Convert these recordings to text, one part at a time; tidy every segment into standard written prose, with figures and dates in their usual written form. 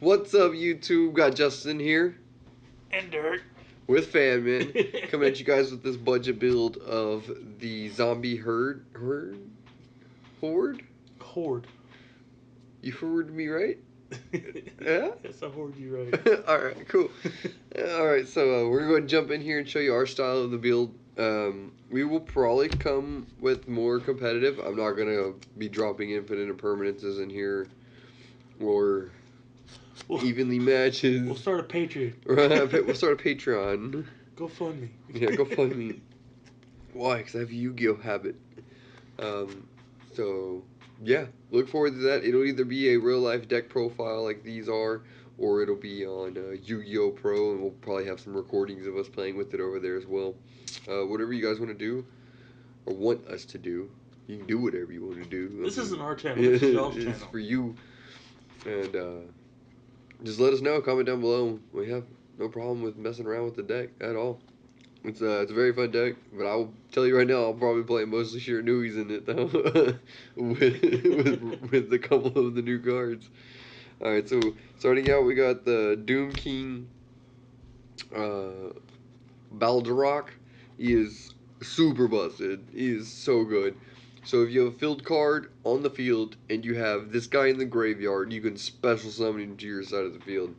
What's up, YouTube? Got Justin here And Derek. with Fanmen, coming at you guys with this budget build of the zombie horde. Horde. You heard me right? Yeah? Yes, I heard you right. Alright, cool. Alright, so we're going to jump in here and show you our style of the build. We will probably come with more competitive. I'm not going to be dropping infinite impermanences in here or evenly matches. We'll start a Patreon. We'll start a Patreon. Go fund me. Yeah, go fund me. Why? Because I have a Yu-Gi-Oh habit. So, yeah, look forward to that. It'll either be a real-life deck profile like these are, or it'll be on Yu-Gi-Oh Pro, and we'll probably have some recordings of us playing with it over there as well. Whatever you guys want to do, or want us to do, you can do whatever you want to do. This isn't our channel. This is y'all's channel. It's for you. And just let us know. Comment down below. We have no problem with messing around with the deck at all. It's a very fun deck, but I'll tell you right now, I'll probably play mostly Shiranuis in it though, with a couple of the new cards. All right, so starting out, we got the Doom King, Baldarok. He is super busted. He is so good. So if you have a field card on the field and you have this guy in the graveyard, you can special summon him to your side of the field.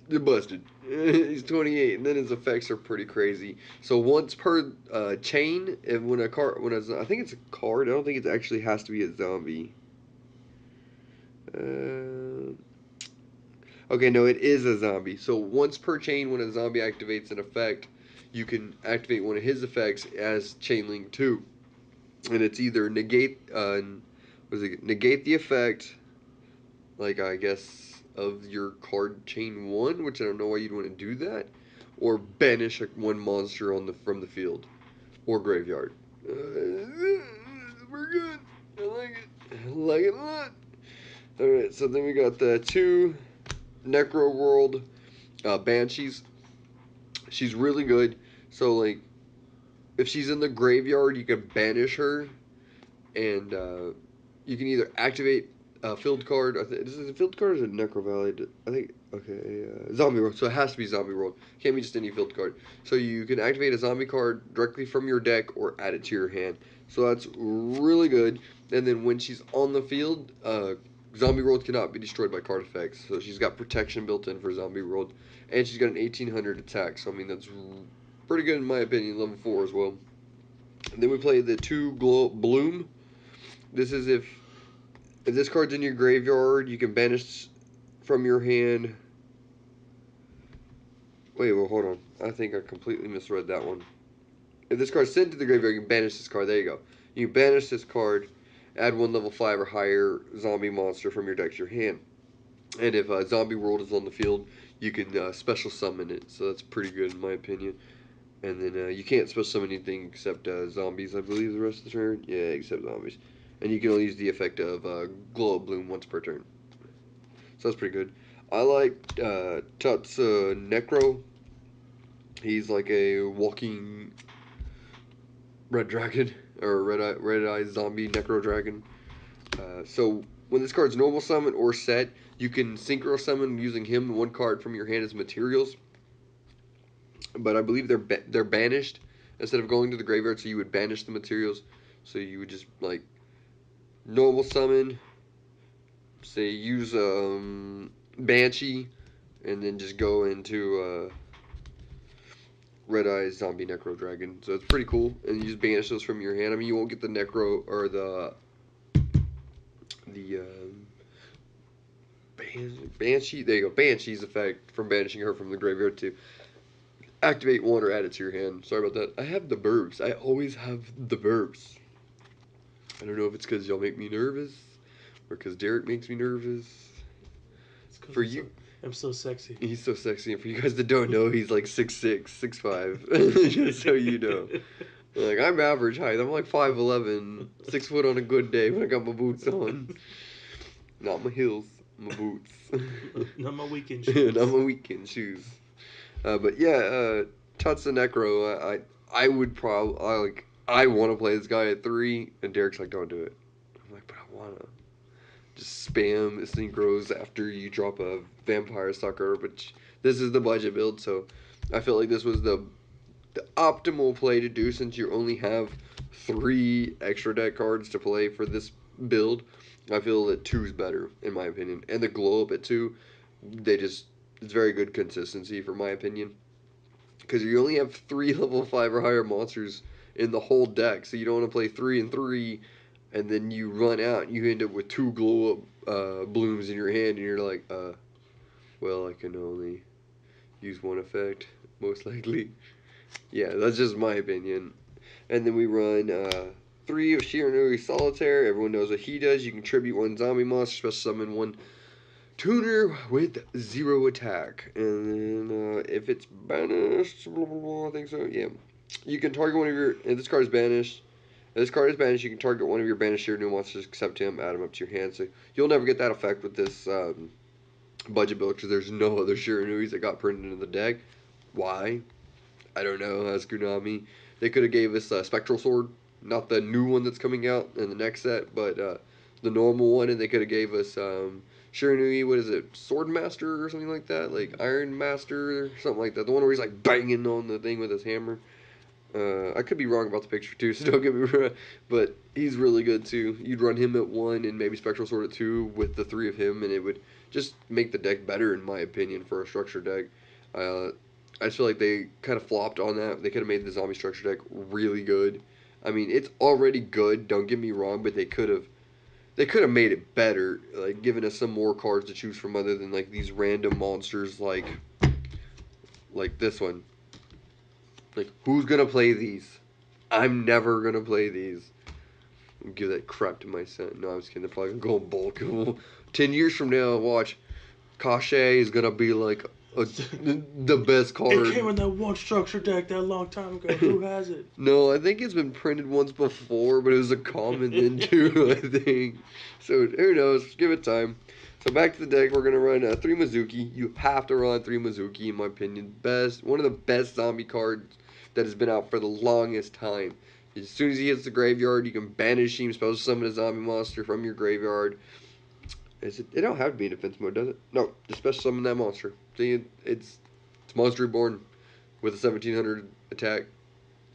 They're busted. He's 28, and then his effects are pretty crazy. So once per chain, and I think it's a card. I don't think it actually has to be a zombie. Okay, no, it is a zombie. So once per chain, when a zombie activates an effect, you can activate one of his effects as chain link 2. And it's either negate the effect, like I guess, of your card chain 1, which I don't know why you'd want to do that, or banish one monster from the field or graveyard. We're good. I like it. I like it a lot. All right, so then we got the 2 Necro World Banshees. She's really good. So like, if she's in the graveyard, you can banish her, and you can either activate a field card. Is it a field card or is it Necro Valley? I think, okay, Zombie World. So it has to be Zombie World. Can't be just any field card. So you can activate a zombie card directly from your deck or add it to your hand. So that's really good. And then when she's on the field, Zombie World cannot be destroyed by card effects. So she's got protection built in for Zombie World. And she's got an 1800 attack. So I mean, that's pretty good in my opinion, level 4 as well. And then we play the 2 Bloom. This is if this card's in your graveyard, you can banish from your hand. Wait, well, hold on. I think I completely misread that one. If this card's sent to the graveyard, you can banish this card. There you go. You can banish this card, add 1 level 5 or higher zombie monster from your deck to your hand. And if Zombie World is on the field, you can special summon it. So that's pretty good in my opinion. And then you can't special summon anything except zombies, I believe, the rest of the turn. Yeah, except zombies. And you can only use the effect of Glow Up Bloom once per turn. So that's pretty good. I like Tut's Necro. He's like a walking red dragon, or red eye zombie necro dragon. So when this card's normal summon or set, you can synchro summon using him 1 card from your hand as materials. But I believe they're banished instead of going to the graveyard, so you would banish the materials. So you would just like normal summon, say use Banshee, and then just go into Red Eyes Zombie Necro Dragon. So it's pretty cool, and you just banish those from your hand. I mean, you won't get the Necro or the Banshee. There you go, Banshee's effect from banishing her from the graveyard to activate 1 or add it to your hand. Sorry about that. I have the burps. I always have the burps. I don't know if it's because y'all make me nervous or because Derek makes me nervous. For you, I'm so sexy. He's so sexy. And for you guys that don't know, he's like 6'6", 6'5". Just so you know. Like, I'm average height. I'm like 5'11", 6 foot on a good day when I got my boots on. Not my heels, my boots. Not my weekend shoes. Not my weekend shoes. But yeah, Tut's the Necro. I would probably I want to play this guy at 3, and Derek's like, don't do it. I'm like, but I wanna. just spam. This thing grows after you drop a vampire sucker, but this is the budget build, so I felt like this was the optimal play to do since you only have 3 extra deck cards to play for this build. I feel that 2 is better in my opinion, and the glow up at 2, it's very good consistency for my opinion, because you only have 3 level 5 or higher monsters in the whole deck, so you don't want to play 3 and 3 and then you run out and you end up with 2 glow up blooms in your hand and you're like, well, I can only use 1 effect most likely. Yeah, that's just my opinion. And then we run 3 of Shiranui Solitaire. Everyone knows what he does. You can tribute 1 zombie monster, special summon 1 tuner with 0 attack. And then if it's banished, blah, blah, blah, I think so, yeah. You can target one of your, if this card is banished, you can target one of your banished Shiranui monsters except him, add him up to your hand. So you'll never get that effect with this budget build because there's no other Shiranuis that got printed into the deck. Why? I don't know. Ask Konami. They could have gave us a Spectral Sword, not the new one that's coming out in the next set, but the normal one, and they could have gave us Shiranui, what is it, Sword Master or something like that, like Iron Master or something like that. The one where he's like banging on the thing with his hammer. I could be wrong about the picture too, so don't get me wrong, but he's really good too. You'd run him at 1 and maybe Spectral Sword at 2 with the 3 of him, and it would just make the deck better in my opinion for a structure deck. I just feel like they kind of flopped on that. They could have made the zombie structure deck really good. I mean, it's already good, don't get me wrong, but they could have made it better, like giving us some more cards to choose from other than like these random monsters like this one. Like, who's gonna play these? I'm never gonna play these. Give that crap to my son. No, I'm just kidding. They're probably gonna go bulk. 10 years from now, watch. Cachet is gonna be like the best card. It came in that one structure deck that long time ago. Who has it? No, I think it's been printed once before, but it was a common then too, I think. So who knows? Give it time. So back to the deck, we're gonna run 3 Mizuki. You have to run 3 Mizuki, in my opinion. One of the best zombie cards that has been out for the longest time. As soon as he hits the graveyard, you can banish him, special summon a zombie monster from your graveyard. It don't have to be in defense mode, does it? No, just special summon that monster. See, it's Monster Reborn with a 1700 attack.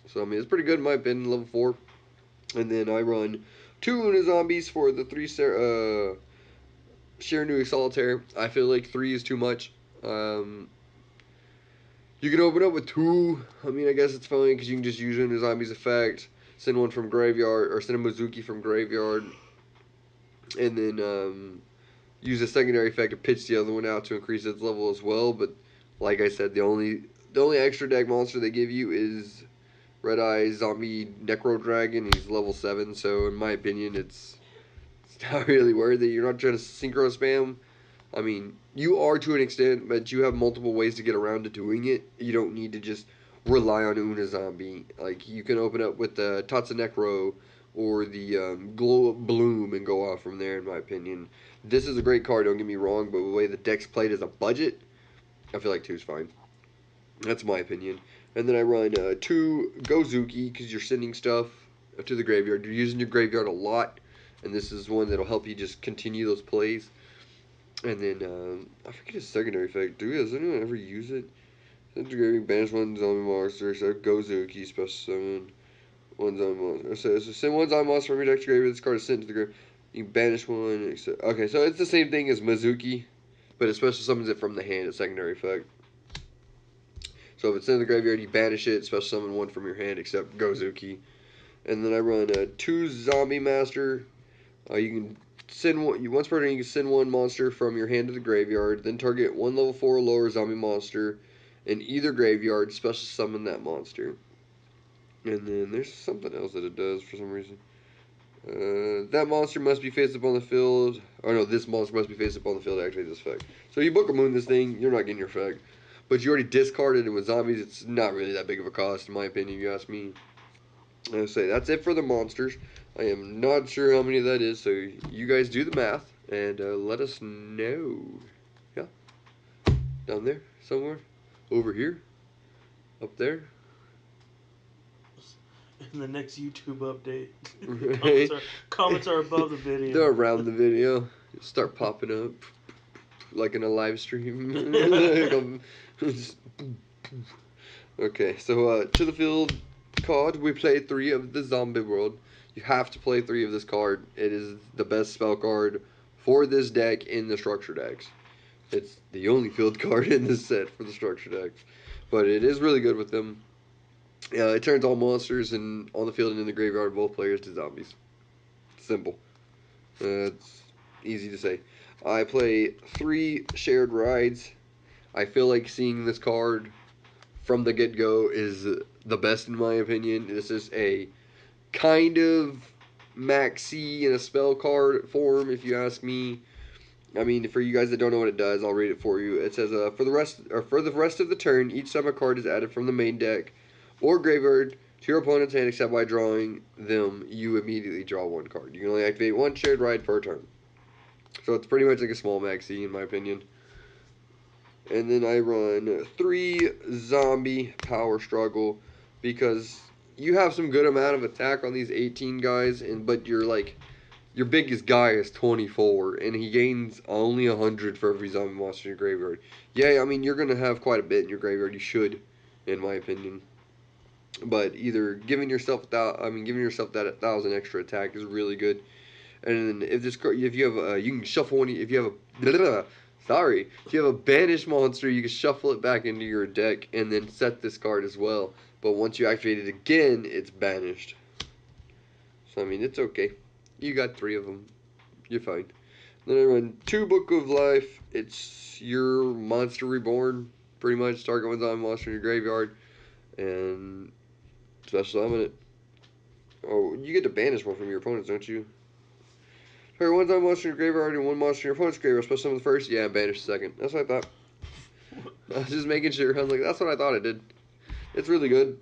So I mean, it's pretty good in my opinion, level 4. And then I run 2 Una zombies for the 3 Shiranui Solitaire. I feel like 3 is too much. You can open up with 2. I mean, I guess it's fine because you can just use Una zombies effect, send one from graveyard, or send a Mizuki from graveyard, and then use a secondary effect to pitch the other one out to increase its level as well. But like I said, the only extra deck monster they give you is Red Eye Zombie Necro Dragon. He's level 7, so in my opinion, it's not really worth it. You're not trying to synchro spam. I mean, you are to an extent, but you have multiple ways to get around to doing it. You don't need to just rely on Una Zombie. Like, you can open up with the Tatsunekro or the Glow Up Bloom and go off from there, in my opinion. This is a great card, don't get me wrong, but the way the deck's played as a budget, I feel like 2's fine. That's my opinion. And then I run 2 Gozuki because you're sending stuff to the graveyard. You're using your graveyard a lot, and this is one that'll help you just continue those plays. And then, I forget his secondary effect. Does anyone ever use it? Send to graveyard, banish 1 zombie monster, so Gozuki, special summon 1 zombie monster. So send 1 zombie monster from your deck to graveyard. This card is sent to the graveyard. You can banish 1. Okay, so it's the same thing as Mizuki, but it special summons it from the hand, a secondary effect. So if it's in the graveyard, you banish it, special summon 1 from your hand, except Gozuki. And then I run 2 Zombie Master. You can send once per turn, you can send 1 monster from your hand to the graveyard, then target 1 level 4 or lower zombie monster in either graveyard, special summon that monster. And then there's something else that it does for some reason. That monster must be face up on the field. Or no, this monster must be face up on the field to activate this effect. So you Book of Moon this thing, you're not getting your effect. But you already discarded it with zombies. It's not really that big of a cost, in my opinion, if you ask me. I say that's it for the monsters. I am not sure how many that is, so you guys do the math and let us know. Yeah, down there somewhere, over here, up there. In the next YouTube update, Right. comments are above the video. They're around the video. Start popping up like in a live stream. Okay, so to the field card, we play 3 of the zombie world. You have to play 3 of this card. It is the best spell card for this deck in the structure decks. It's the only field card in this set for the structure decks, but it is really good with them. It turns all monsters on the field and in the graveyard of both players to zombies. Simple. It's easy to say. I play 3 shared rides. I feel like seeing this card from the get-go is the best in my opinion. This is a kind of maxi in a spell card form, if you ask me. I mean, for you guys that don't know what it does, I'll read it for you. It says, for the rest of the turn, each time a card is added from the main deck or graveyard to your opponent's hand, except by drawing them, you immediately draw 1 card. You can only activate 1 shared ride per turn. So it's pretty much like a small maxi, in my opinion. And then I run 3 zombie power struggle because you have some good amount of attack on these 18 guys, but you're like, your biggest guy is 24, and he gains only 100 for every zombie monster in your graveyard. Yeah, I mean, you're going to have quite a bit in your graveyard. You should, in my opinion. But either giving yourself that 1,000 extra attack is really good. And then if you have you can shuffle one. If you have if you have a banished monster, you can shuffle it back into your deck and then set this card as well. But once you activate it again, it's banished. So I mean, it's okay. You got 3 of them. You're fine. Then I run 2 Book of Life. It's your monster reborn, pretty much. Target one zombie monster in your graveyard, and special summon it. Oh, you get to banish one from your opponents, don't you? Target one zombie monster in your graveyard and 1 monster in your opponent's graveyard. Special summon the first. Yeah, banish the second. That's what I thought. I was just making sure. I was like, that's what I thought it did. It's really good.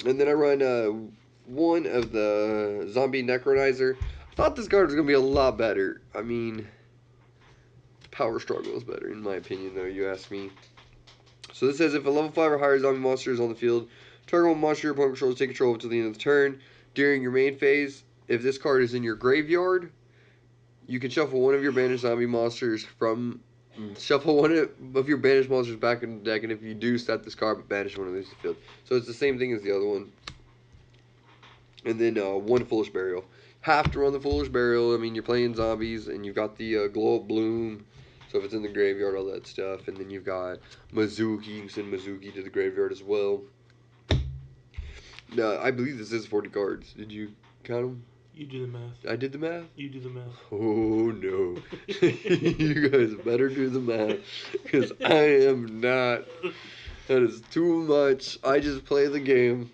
And then I run 1 of the Zombie Necronizer. I thought this card was going to be a lot better. I mean, Power Struggle is better, in my opinion, though, you ask me. So this says, if a level 5 or higher zombie monster is on the field, target one monster your opponent controls take control of until the end of the turn. During your main phase, if this card is in your graveyard, you can shuffle 1 of your banished zombie monsters shuffle 1 of your banished monsters back in the deck, and if you do, set this card, but banish 1 of these to the field. So it's the same thing as the other one. And then 1 Foolish Burial. Have to run the Foolish Burial. I mean, you're playing zombies, and you've got the Glow Up Bloom. So if it's in the graveyard, all that stuff. And then you've got Mizuki. You can send Mizuki to the graveyard as well. I believe this is 40 cards. Did you count them? You do the math. I did the math? You do the math. Oh, no. You guys better do the math. Because I am not. That is too much. I just play the game.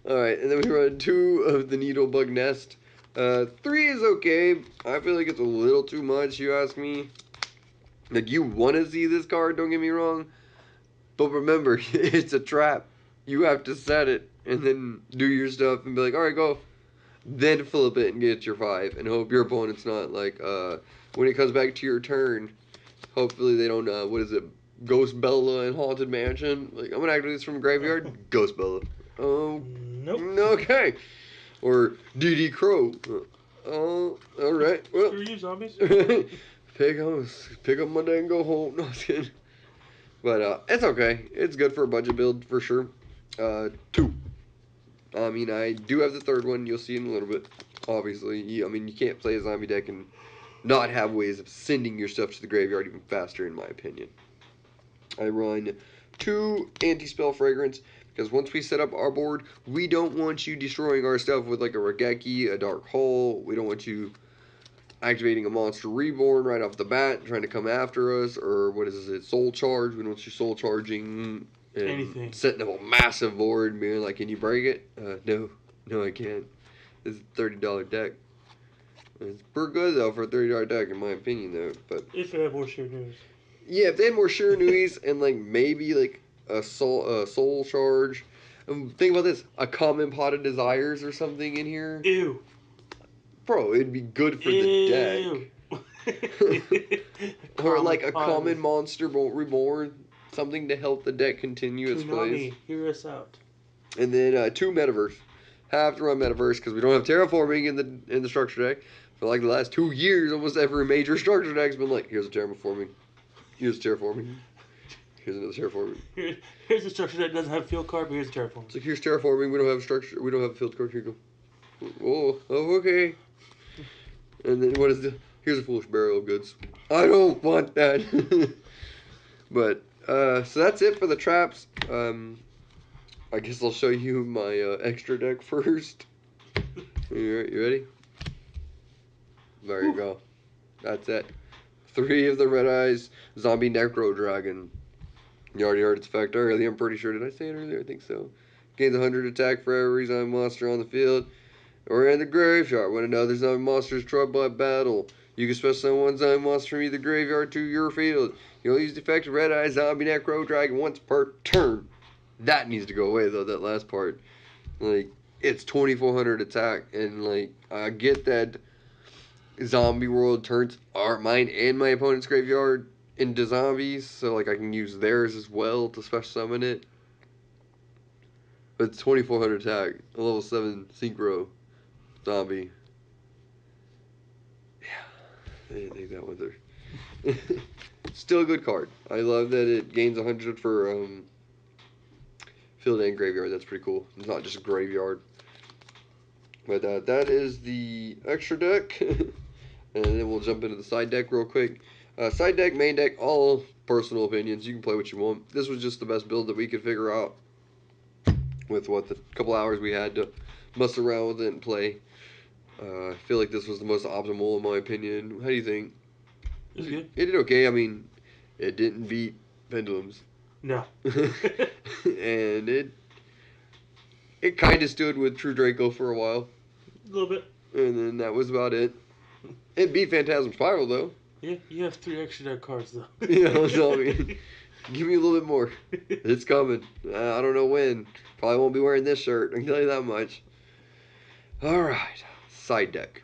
Alright, and then we run 2 of the Needlebug Nest. 3 is okay. I feel like it's a little too much, you ask me. Like, you want to see this card, don't get me wrong. But remember, it's a trap. You have to set it, and then do your stuff, and be like, alright, go. Then flip it and get your 5, and hope your opponent's not, like, when it comes back to your turn, hopefully they don't, Ghost Bella and Haunted Mansion. Like, I'm gonna activate this from a graveyard. Ghost Bella. Oh, nope. Okay. Or DD Crow. Oh, all right. Well, Screw you, zombies. pick up my day and go home. No, I was kidding. But it's okay. It's good for a budget build for sure. 2. I mean, I do have the 3rd one. You'll see in a little bit. Obviously, I mean, you can't play a zombie deck and not have ways of sending your stuff to the graveyard even faster, in my opinion. I run 2 Anti-Spell Fragrance, because once we set up our board, we don't want you destroying our stuff with like a Regeki, a Dark Hole. We don't want you activating a Monster Reborn right off the bat, trying to come after us, or what is it, Soul Charge. We don't want you Soul Charging and anything. setting up a massive board and being like, can you break it? No, I can't. This is a $30 deck. It's pretty good, though, for a $30 deck, in my opinion, though. But if they have more shared news. Yeah, if they had more Shiranuis and, like, maybe, like, a soul charge. Think about this. A common pot of desires or something in here. Ew. Bro, it'd be good for the deck. Or, like, a common monster reborn. Something to help the deck continue its plays. Hear us out. And then 2 Metaverse. Have to run Metaverse because we don't have terraforming in the structure deck. For like the last 2 years, almost every major structure deck's been like, here's a terraforming, here's a terraforming, here's another terraforming. Here's a structure that doesn't have a field card, but here's a terraform. It's like, here's terraforming, we don't have a structure, we don't have a field card, here you go. Oh, okay. And then what is the, here's a foolish burial of goods. I don't want that. But, so that's it for the traps. I guess I'll show you my extra deck first. You ready? There you go. That's it. 3 of the Red Eyes Zombie Necro Dragon. You already heard its effect earlier, I'm pretty sure. Did I say it earlier? I think so. Gains 100 attack for every zombie monster on the field or in the graveyard. When another zombie monster is troubled by battle, you can special summon one zombie monster from either graveyard to your field. You'll use the effect of Red Eye Zombie Necro Dragon once per turn. That needs to go away, though, that last part. Like, it's 2,400 attack, and, like, I get that Zombie World turns mine and my opponent's graveyard into zombies, so, like, I can use theirs as well to special summon it. But it's 2,400 attack, a level 7 synchro zombie. Yeah, I didn't think that one there. Still a good card. I love that it gains 100 for field and graveyard. That's pretty cool. It's not just a graveyard. But that is the extra deck. And then we'll jump into the side deck real quick. Side deck, main deck, all personal opinions. You can play what you want. This was just the best build that we could figure out with what the couple hours we had to mess around with it and play. I feel like this was the most optimal in my opinion. How do you think? It was good. It did okay. I mean, it didn't beat Pendulums. No. And it kind of stood with True Draco for a while. A little bit. And then that was about it. It beat Phantasm Spiral, though. Yeah, you have 3 extra deck cards, though. You know, so I mean, give me a little bit more. It's coming. I don't know when. Probably won't be wearing this shirt. I can tell you that much. Alright. Side deck.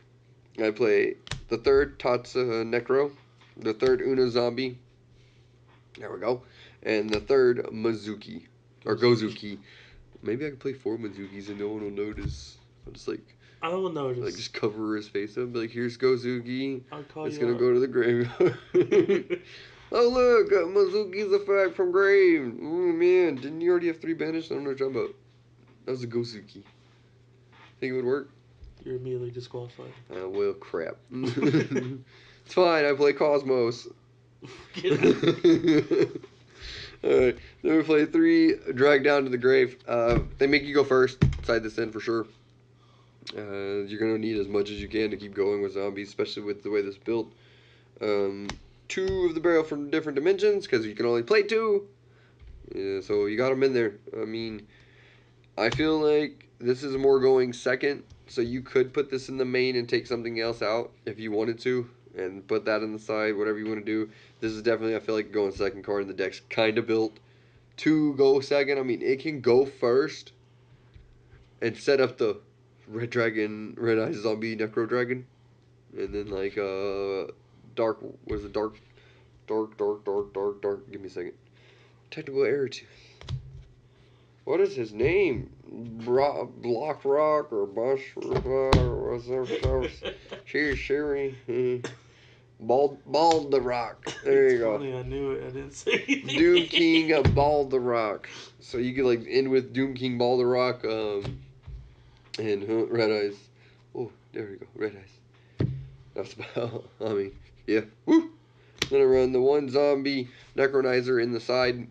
I play the 3rd Tatsa Necro, the 3rd Una Zombie. There we go. And the 3rd Mizuki. Or Gozuki. Maybe I can play 4 Mizukis and no one will notice. I'll just I will notice. like just cover his face up. Be like, here's Gozuki. I'll call It's you gonna out. go to the grave. Oh look, Mizuki's effect from grave. Oh man, didn't you already have 3 banished? I don't know what you're talking about. That was a Gozuki. Think it would work? You're immediately disqualified. Well, crap. It's fine. I play Cosmos. Get out. Alright, then we play 3 Drag Down to the Grave. They make you go first. Side this in for sure. You're going to need as much as you can to keep going with zombies, especially with the way this is built. 2 of the barrel from different dimensions, because you can only play 2. Yeah, so you got them in there. I mean, I feel like this is more going second, so you could put this in the main and take something else out if you wanted to, and put that on the side, whatever you want to do. This is definitely, I feel like, going second card, and the deck's kind of built to go second. I mean, it can go first and set up the Red Eye Zombie Necro Dragon, and then like Dark. What is it? Dark. Give me a second. Technical error too. What is his name? Block Rock or Bush or what's there? Sherry. Bald the Rock. There you go. Funny, I knew it. I didn't say anything. Doom King of Bald the Rock. So you could like end with Doom King Bald the Rock. And Red Eyes. Oh, there we go. Red Eyes. That's about, I mean, yeah. Woo! Then I run the 1 zombie Necronizer in the side.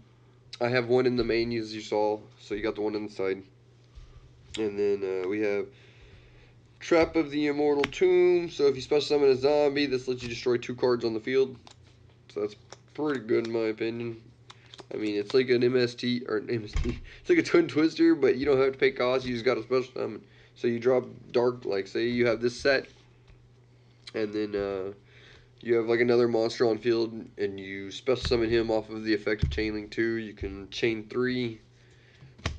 I have 1 in the main, as you saw. So you got the 1 in the side. And then we have Trap of the Immortal Tomb. So if you special summon a zombie, this lets you destroy 2 cards on the field. So that's pretty good in my opinion. I mean, it's like an MST, or an MST. It's like a Twin Twister, but you don't have to pay cost. You just got to special summon. So you drop Dark, like say you have this set, and then you have like another monster on field, and you special summon him off of the effect of Chain Link 2. You can chain 3,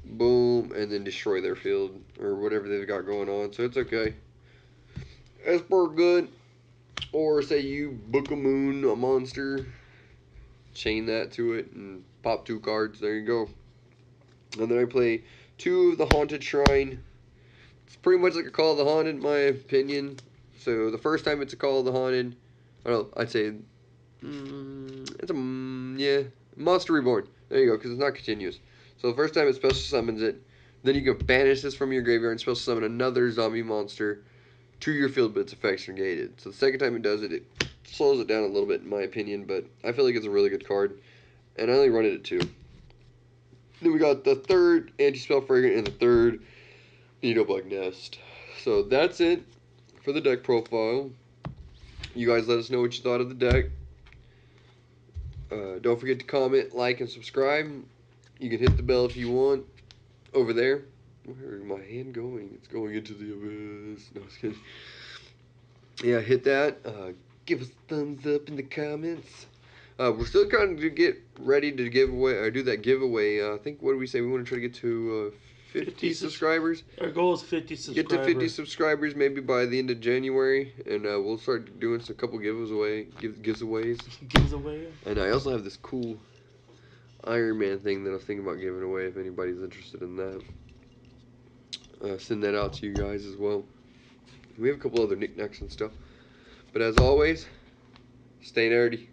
boom, and then destroy their field, or whatever they've got going on. So it's okay. Esper good. Or say you book a moon, a monster, chain that to it, and pop 2 cards. There you go. And then I play 2 of the Haunted Shrine. It's pretty much like a Call of the Haunted, in my opinion. So the first time it's a Call of the Haunted, I don't know, I'd say it's a yeah, Monster Reborn. There you go, because it's not continuous. So the first time it special summons it, then you can banish this from your graveyard and special summon another zombie monster to your field, but its effects are negated. So the second time it does it, it slows it down a little bit in my opinion, but I feel like it's a really good card, and I only run it at 2. Then we got the third Anti-Spell Fragment and the third Needlebug Nest. So that's it for the deck profile. You guys let us know what you thought of the deck. Don't forget to comment, like, and subscribe. You can hit the bell if you want over there. Where is my hand going? It's going into the abyss. No, I was kidding. Yeah, hit that. Give us a thumbs up in the comments. We're still trying to get ready to give away or do that giveaway. I think, what did we say? We want to try to get to 50 subscribers. Our goal is 50 subscribers. Get to 50 subscribers maybe by the end of January, and we'll start doing a couple giveaways. Gives away. And I also have this cool Iron Man thing that I was thinking about giving away if anybody's interested in that. Send that out to you guys as well. We have a couple other knickknacks and stuff. But as always, stay nerdy.